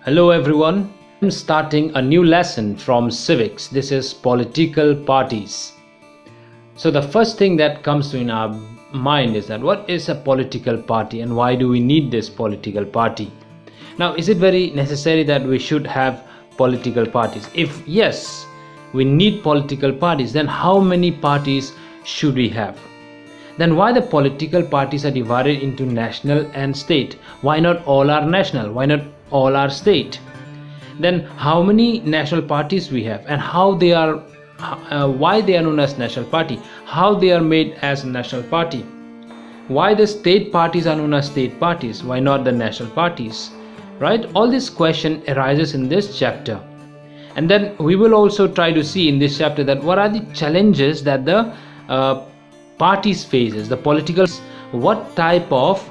Hello everyone, I'm starting a new lesson from Civics. This is political parties. So the first thing that comes to in our mind is that what is a political party and why do we need this political party? Now, is it very necessary that we should have political parties? If yes, we need political parties, then how many parties should we have? Then why the political parties are divided into national and state? Why not all are national? Why not all are state? Then how many national parties we have and how they are, why they are known as national party, how they are made as a national party, why the state parties are known as state parties, why not the national parties, right? All this question arises in this chapter. And then we will also try to see in this chapter that what are the challenges that the parties faces, the political, what type of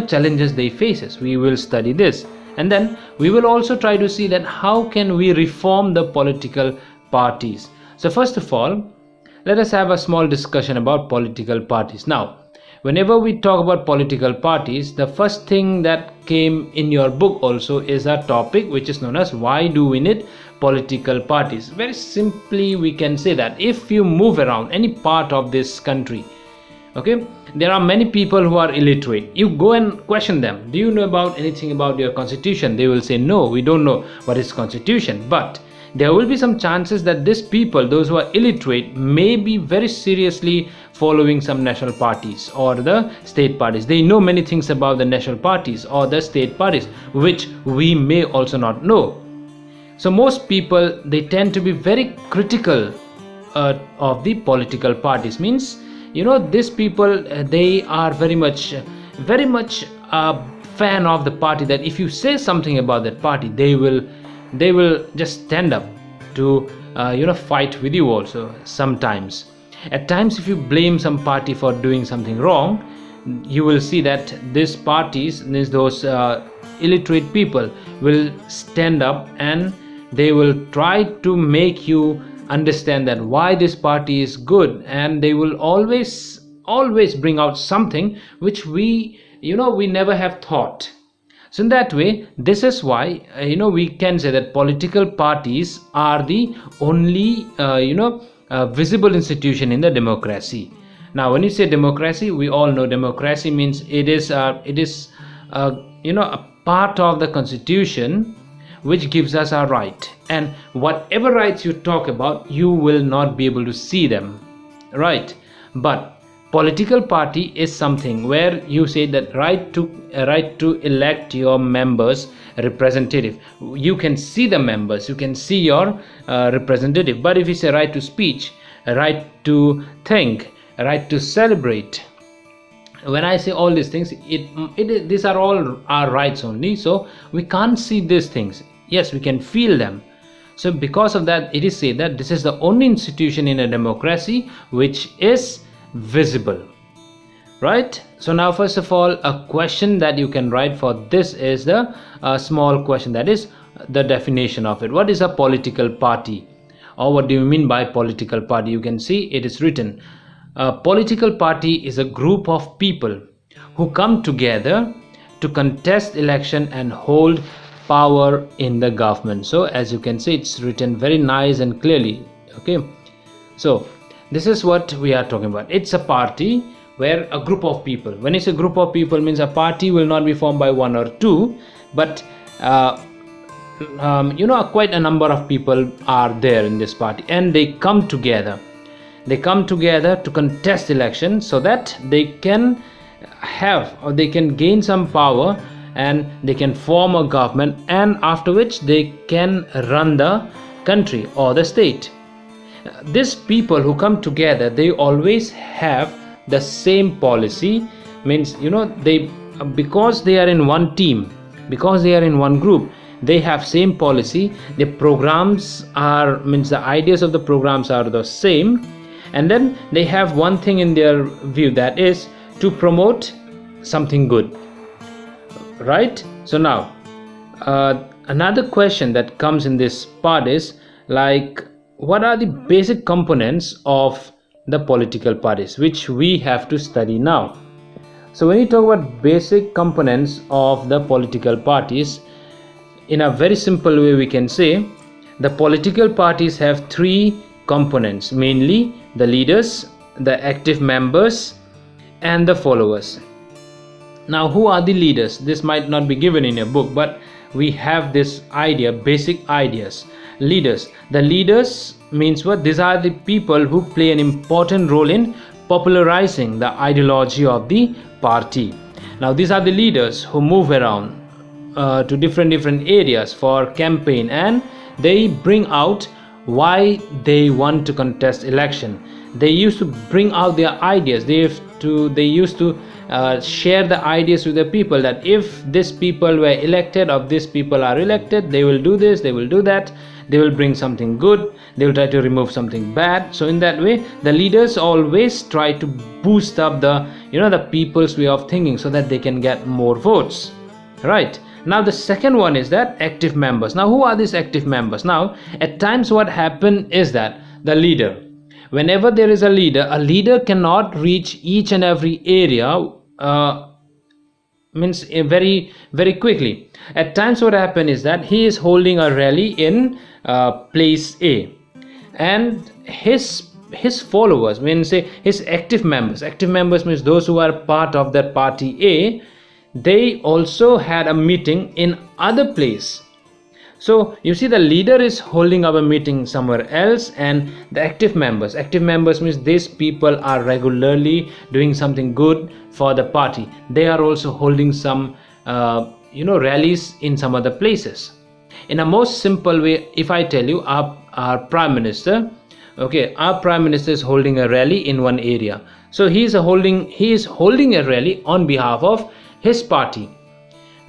challenges they faces. We will study this, and then we will also try to see that how can we reform the political parties. So first of all, let us have a small discussion about political parties. Now, whenever we talk about political parties, the first thing that came in your book also is a topic which is known as why do we need political parties. Very simply we can say that if you move around any part of this country, okay, there are many people who are illiterate. You go and question them, do you know about anything about your constitution? They will say no, we don't know what is constitution. But there will be some chances that these people, those who are illiterate, may be very seriously following some national parties or the state parties. They know many things about the national parties or the state parties which we may also not know. So most people, they tend to be very critical of the political parties. Means, these people, they are very much a fan of the party, that if you say something about that party, they will just stand up to fight with you also. Sometimes at times, if you blame some party for doing something wrong, you will see that these parties, those illiterate people, will stand up and they will try to make you understand that why this party is good, and they will always bring out something which we never have thought. So in that way, this is why we can say that political parties are the only visible institution in the democracy. Now when you say democracy, we all know democracy means it is a part of the constitution which gives us our right, and whatever rights you talk about, you will not be able to see them, right? But political party is something where you say that right to elect your members representative. You can see the members, you can see your representative. But if you say right to speech, right to think, right to celebrate, when I say all these things, these are all our rights only. So we can't see these things. Yes, we can feel them. So because of that, it is said that this is the only institution in a democracy which is visible, right? So now first of all, a question that you can write for this is the small question, that is the definition of it. What is a political party, or what do you mean by political party? You can see it is written, a political party is a group of people who come together to contest election and hold power in the government. So as you can see, it's written very nice and clearly. Okay, so this is what we are talking about. It's a party where a group of people, when it's a group of people, means a party will not be formed by one or two, but quite a number of people are there in this party, and they come together to contest election so that they can have, or they can gain some power, and they can form a government, and after which they can run the country or the state. These people who come together, they always have the same policy. Means they, because they are in one team, because they are in one group, they have same policy. The programs are, means the ideas of the programs are the same, and then they have one thing in their view, that is to promote something good, right? So now another question that comes in this part is like, what are the basic components of the political parties, which we have to study now. So when you talk about basic components of the political parties, in a very simple way we can say the political parties have three components, mainly the leaders, the active members, and the followers. Now, who are the leaders? This might not be given in a book, but we have this idea, basic ideas. Leaders. The leaders means what? These are the people who play an important role in popularizing the ideology of the party. Now, these are the leaders who move around to different areas for campaign, and they bring out why they want to contest election. They used to bring out their ideas. They used to share the ideas with the people, that if these people were elected or these people are elected, they will do this, they will do that, they will bring something good, they will try to remove something bad. So in that way, the leaders always try to boost up the the people's way of thinking so that they can get more votes, right? Now the second one is that active members. Now, who are these active members? Now, at times what happen is that the leader, whenever there is a leader cannot reach each and every area very very quickly. At times what happen is that he is holding a rally in place A, and his followers, when say his active members means those who are part of that party A, they also had a meeting in other place. So you see, the leader is holding up a meeting somewhere else, and the active members means these people are regularly doing something good for the party. They are also holding some rallies in some other places. In a most simple way, if I tell you, our prime minister, our prime minister is holding a rally in one area. So he is holding a rally on behalf of his party.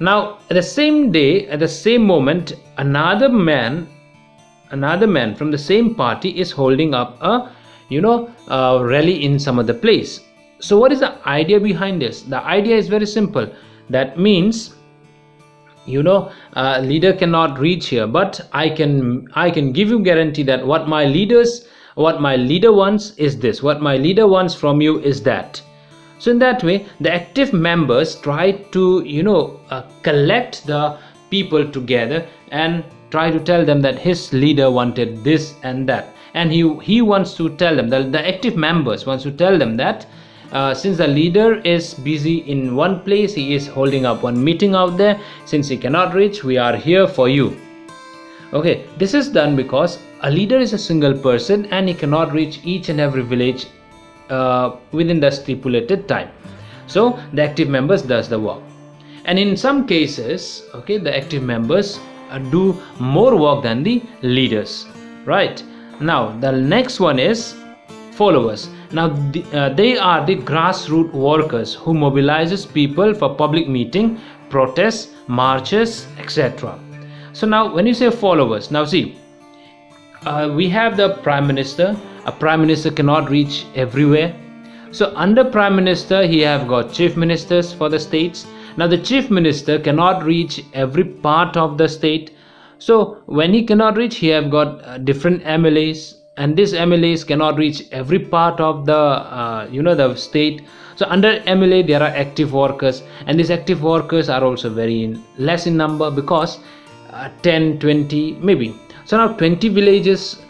Now, at the same day, at the same moment, another man from the same party is holding up a rally in some other place. So what is the idea behind this? The idea is very simple. That means leader cannot reach here, but I can give you guarantee that what my leader wants is this, what my leader wants from you is that. So in that way, the active members try to collect the people together and try to tell them that his leader wanted this and that, and he wants to tell them, the active members wants to tell them that since the leader is busy in one place, he is holding up one meeting out there, since he cannot reach, we are here for you. Okay, this is done because a leader is a single person and he cannot reach each and every village within the stipulated time. So the active members does the work, and in some cases, the active members do more work than the leaders, right? Now the next one is followers. Now they are the grassroots workers who mobilizes people for public meeting, protests, marches, etc. So now when you say followers, now see, we have the prime minister. A prime minister cannot reach everywhere. So under prime minister, he have got chief ministers for the states. Now the chief minister cannot reach every part of the state. So when he cannot reach, he have got different MLAs, and these MLAs cannot reach every part of the the state. So under MLA there are active workers, and these active workers are also very less in number, because 10, 20 maybe. So now 20 villages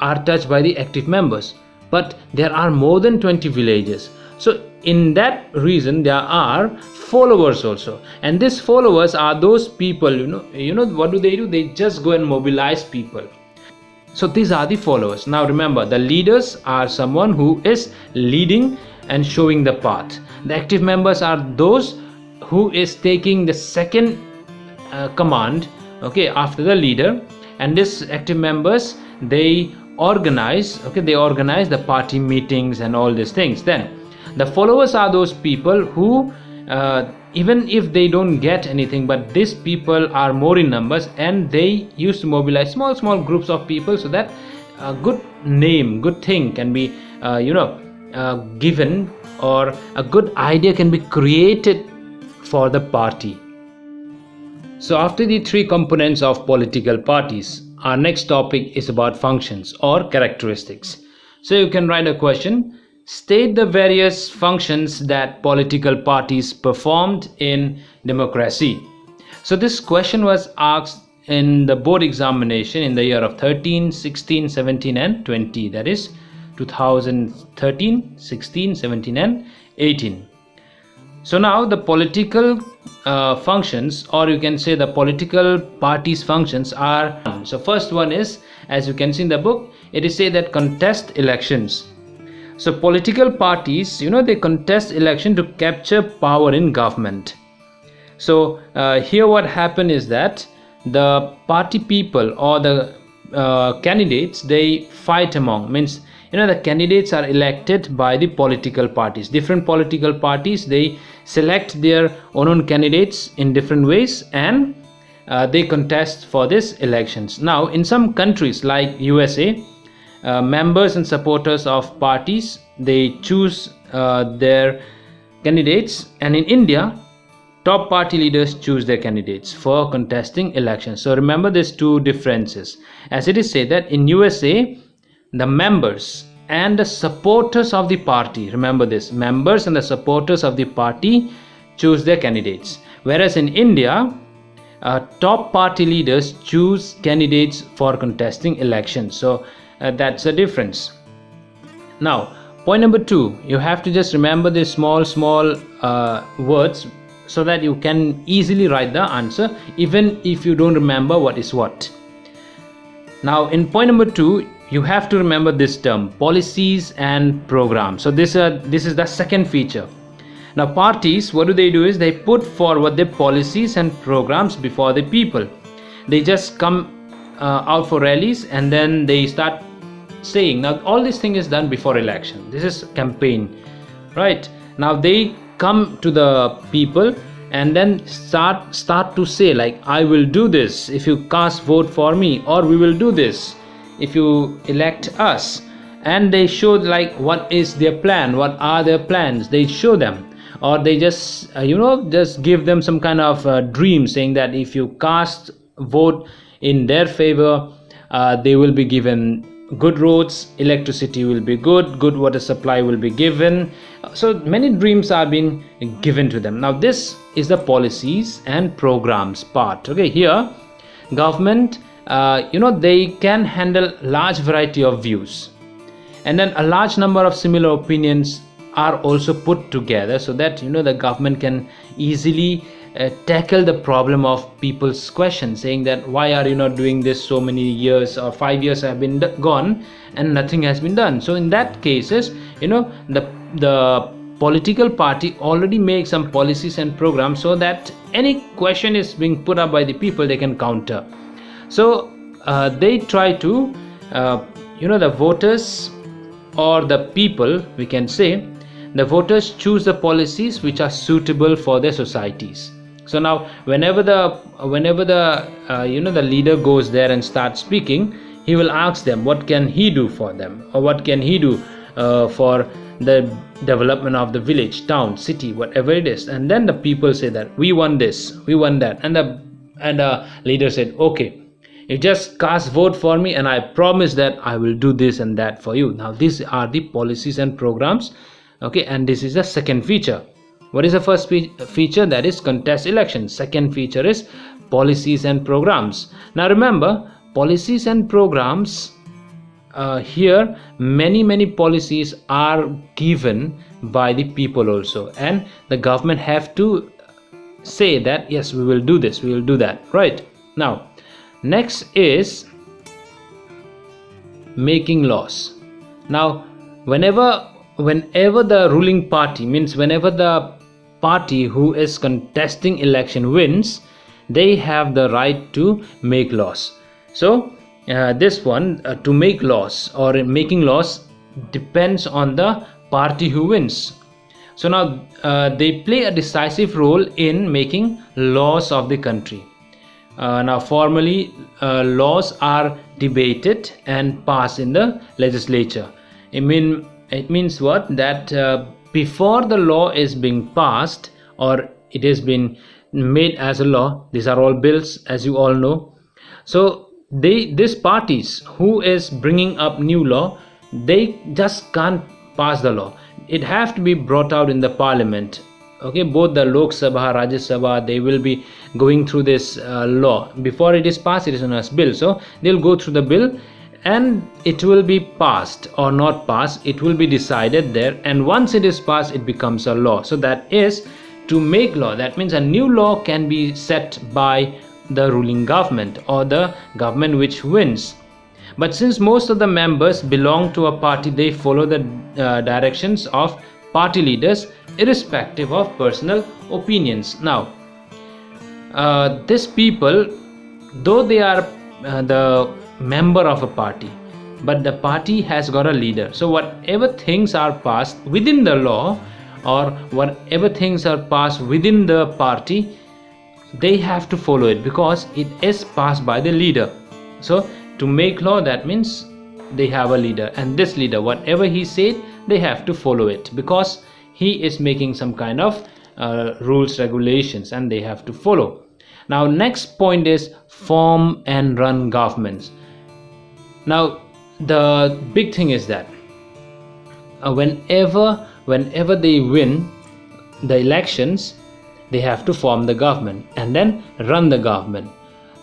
are touched by the active members, but there are more than 20 villages. So in that reason there are followers also, and these followers are those people, what do? They just go and mobilize people. So these are the followers. Now remember, the leaders are someone who is leading and showing the path. The active members are those who is taking the second command after the leader, and these active members, they organize the party meetings and all these things. Then the followers are those people who even if they don't get anything, but these people are more in numbers, and they used to mobilize small groups of people, so that a good thing can be given, or a good idea can be created for the party. So after the three components of political parties, our next topic is about functions or characteristics. So you can write a question: state the various functions that political parties performed in democracy. So this question was asked in the board examination in the year of 13, 16, 17 and 20, that is 2013, 16, 17 and 18. So now the political functions, or you can say the political parties functions are, so first one is, as you can see in the book, it is said that contest elections. So political parties, they contest election to capture power in government. So here what happened is that the party people or the candidates, they fight among, means the candidates are elected by the political parties. Different political parties, they select their own candidates in different ways, and they contest for these elections. Now in some countries like USA, members and supporters of parties, they choose their candidates, and in India, top party leaders choose their candidates for contesting elections. So remember these two differences, as it is said that in USA, the members and the supporters of the party, remember this, members and the supporters of the party choose their candidates, whereas in India, top party leaders choose candidates for contesting elections. So that's a difference. Now point number 2, you have to just remember these small words so that you can easily write the answer even if you don't remember what is what. Now in point number 2, you have to remember this term, policies and programs. So this is the second feature. Now parties, what do is they put forward their policies and programs before the people. They just come out for rallies and then they start saying, now all this thing is done before election, this is campaign, right? Now they come to the people and then start to say, like, I will do this if you cast vote for me, or we will do this if you elect us. And they show like what is their plan, what are their plans, they show them, or they just just give them some kind of dream, saying that if you cast vote in their favor, they will be given good roads, electricity will be good water supply will be given. So many dreams are being given to them. Now this is the policies and programs part. Okay, here government, they can handle large variety of views, and then a large number of similar opinions are also put together, so that the government can easily tackle the problem of people's questions, saying that why are you not doing this, so many years or 5 years have been gone and nothing has been done. So in that cases, the political party already makes some policies and programs, so that any question is being put up by the people, they can counter. So they try to the voters or the people, we can say, the voters choose the policies which are suitable for their societies. So now whenever the the leader goes there and starts speaking, he will ask them what can he do for them, or what can he do for the development of the village, town, city, whatever it is. And then the people say that we want this, we want that, and the leader said, okay, you just cast vote for me and I promise that I will do this and that for you. Now these are the policies and programs. Okay, and this is the second feature. What is the first feature? That is contest elections. Second feature is policies and programs. Now remember, policies and programs, here many policies are given by the people also, and the government have to say that yes, we will do this, we will do that, right? Now next is making laws. Now whenever the ruling party, means whenever the party who is contesting election wins, they have the right to make laws. So this one, to make laws or making laws, depends on the party who wins. So now they play a decisive role in making laws of the country. Now formally laws are debated and passed in the legislature. It means what? That before the law is being passed or it has been made as a law, these are all bills, as you all know. So these parties who is bringing up new law, they just can't pass the law. It have to be brought out in the parliament, Okay, both the Lok Sabha, Rajya Sabha, they will be going through this law. Before it is passed, it is known as bill. So they'll go through the bill and it will be passed or not passed. It will be decided there, and once it is passed, it becomes a law. So that is to make law. That means a new law can be set by the ruling government or the government which wins. But since most of the members belong to a party, they follow the directions of party leaders irrespective of personal opinions. Now these people, though they are the member of a party, but the party has got a leader. So whatever things are passed within the law or whatever things are passed within the party, they have to follow it because it is passed by the leader. So to make law, that means they have a leader, and this leader, whatever he said, they have to follow it because he is making some kind of rules, regulations, and they have to follow. Now next point is form and run governments. Now the big thing is that whenever they win the elections, they have to form the government and then run the government.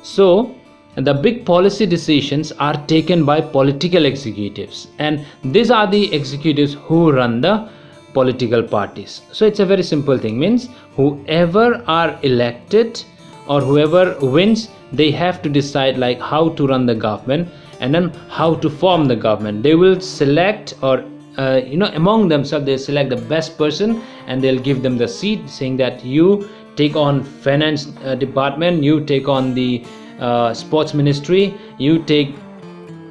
So the big policy decisions are taken by political executives, and these are the executives who run the political parties. So it's a very simple thing, means whoever are elected or whoever wins, they have to decide like how to run the government and then how to form the government. They will select, or among themselves they select the best person and they'll give them the seat, saying that you take on finance department, you take on the sports ministry, you take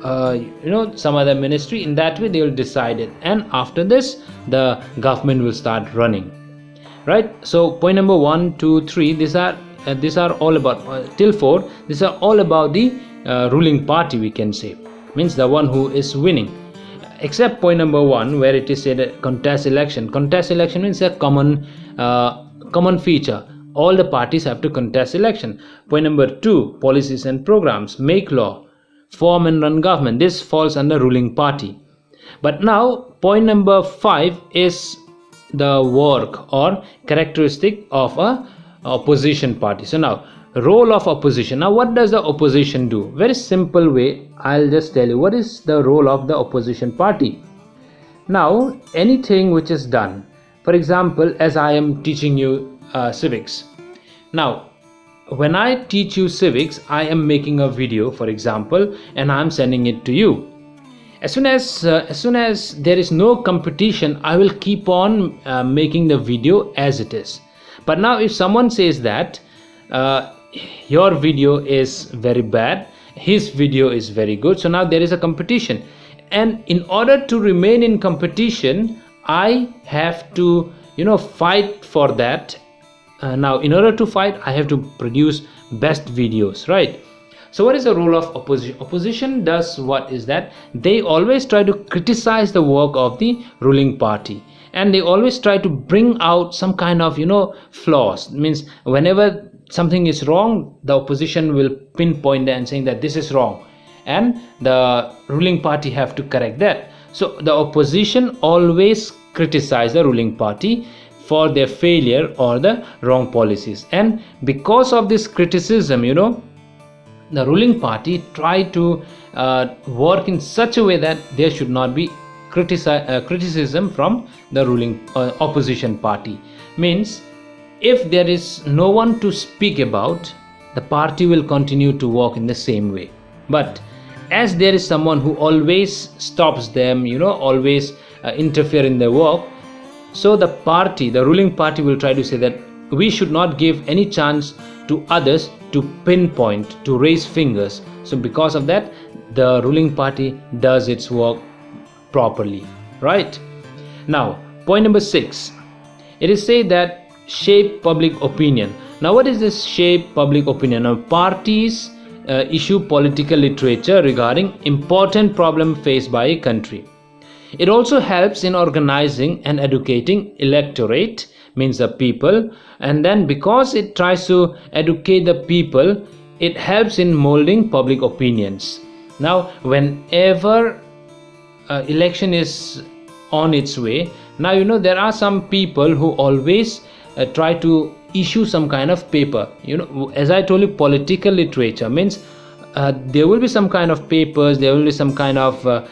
some other ministry. In that way they will decide it, and after this the government will start running, right? So point number 1, 2, 3, these are all about till 4, these are all about the ruling party, we can say, means the one who is winning, except point number 1 where it is said contest election. Contest election means a common feature. All the parties have to contest election. Point number 2, policies and programs, make law, form and run government. This falls under ruling party. But now point number 5 is the work or characteristic of a opposition party. So now role of opposition. Now what does the opposition do? Very simple way, I'll just tell you what is the role of the opposition party. Now anything which is done, for example, as I am teaching you civics. Now when I teach you civics, I am making a video, for example, and I am sending it to you. As soon as there is no competition, I will keep on making the video as it is. But now if someone says that your video is very bad, his video is very good, so now there is a competition, and in order to remain in competition, I have to fight for that. Now in order to fight, I have to produce best videos, right? So what is the role of opposition? Opposition does what is that they always try to criticize the work of the ruling party, and they always try to bring out some kind of flaws. It means whenever something is wrong, the opposition will pinpoint and saying that this is wrong, and the ruling party have to correct that. So the opposition always criticize the ruling party for their failure or the wrong policies, and because of this criticism, the ruling party try to work in such a way that there should not be criticism from the ruling opposition party. Means if there is no one to speak about, the party will continue to work in the same way. But as there is someone who always stops them, always interfere in their work, so the ruling party will try to say that we should not give any chance to others to pinpoint, to raise fingers. So because of that, the ruling party does its work properly, right? Now point number 6, it is said that shape public opinion. Now what is this shape public opinion? Now parties issue political literature regarding important problem faced by a country. It also helps in organizing and educating electorate, means the people, and then because it tries to educate the people, it helps in molding public opinions. Now whenever election is on its way, now there are some people who always try to issue some kind of paper. As I told you, political literature means there will be some kind of papers, there will be some kind of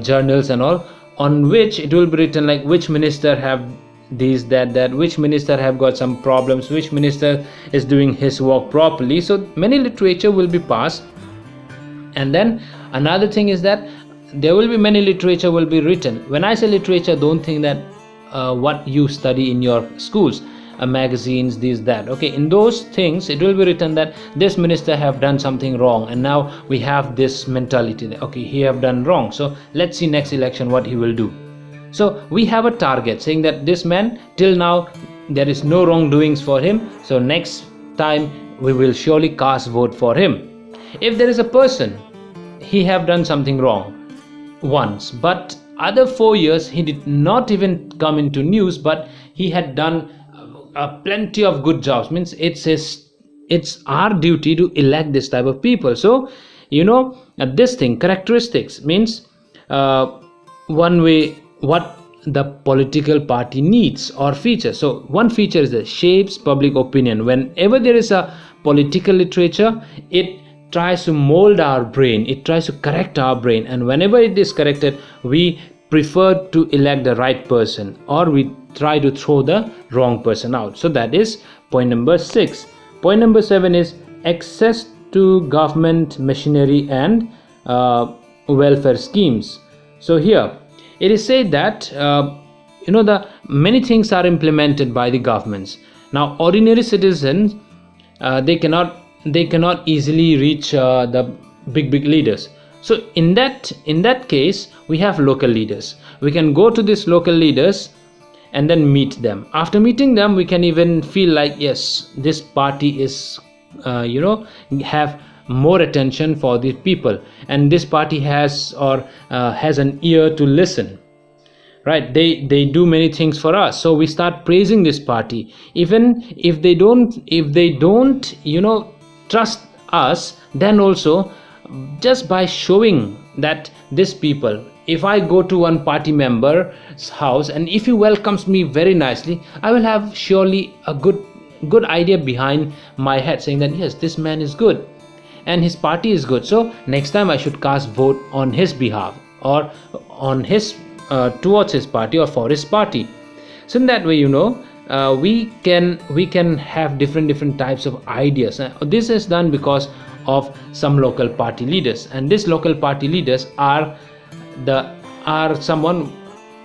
journals and all, on which it will be written like which minister have this, that, which minister have got some problems, which minister is doing his work properly. So many literature will be passed. And then another thing is that there will be many literature will be written. When I say literature, don't think that what you study in your schools, magazines, this, that. Okay, in those things it will be written that this minister have done something wrong, and now we have this mentality that okay, he have done wrong, so let's see next election what he will do. So we have a target saying that this man, till now there is no wrongdoings for him, so next time we will surely cast vote for him. If there is a person, he have done something wrong once, but other 4 years he did not even come into news, but he had done plenty of good jobs, means it's our duty to elect this type of people. So this thing, characteristics, means one way what the political party needs or features. So one feature is that shapes public opinion. Whenever there is a political literature, it tries to mold our brain, it tries to correct our brain, and whenever it is corrected, we prefer to elect the right person, or we try to throw the wrong person out. So that is point number 6. Point number 7 is access to government machinery and welfare schemes. So here it is said that the many things are implemented by the governments. Now ordinary citizens, they cannot easily reach the big leaders. So in that case, we have local leaders. We can go to these local leaders and then meet them. After meeting them, we can even feel like, yes, this party is have more attention for the people, and this party has an ear to listen, right? They do many things for us, so we start praising this party, even if they don't trust us. Then also, just by showing that this people, if I go to one party member's house and if he welcomes me very nicely, I will have surely a good idea behind my head saying that yes, this man is good and his party is good, so next time I should cast vote on his behalf, or on his towards his party, or for his party. So in that way, we can have different types of ideas. This is done because of some local party leaders, and these local party leaders are someone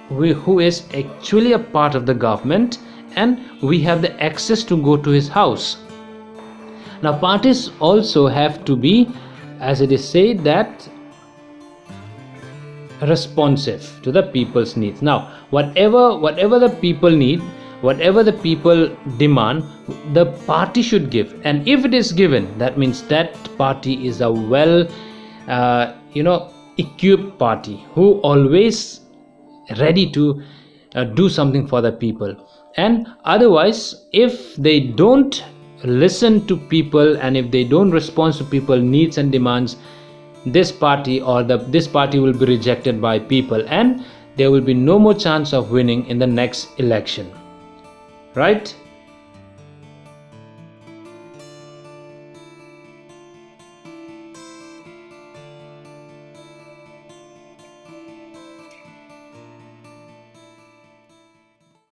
who is actually a part of the government, and we have the access to go to his house. Now parties also have to be, as it is said, that responsive to the people's needs. Now whatever the people need, whatever the people demand, the party should give. And if it is given, that means that party is a well equipped party, who always ready to do something for the people. And otherwise, if they don't listen to people, and if they don't respond to people's needs and demands, this party will be rejected by people, and there will be no more chance of winning in the next election, right?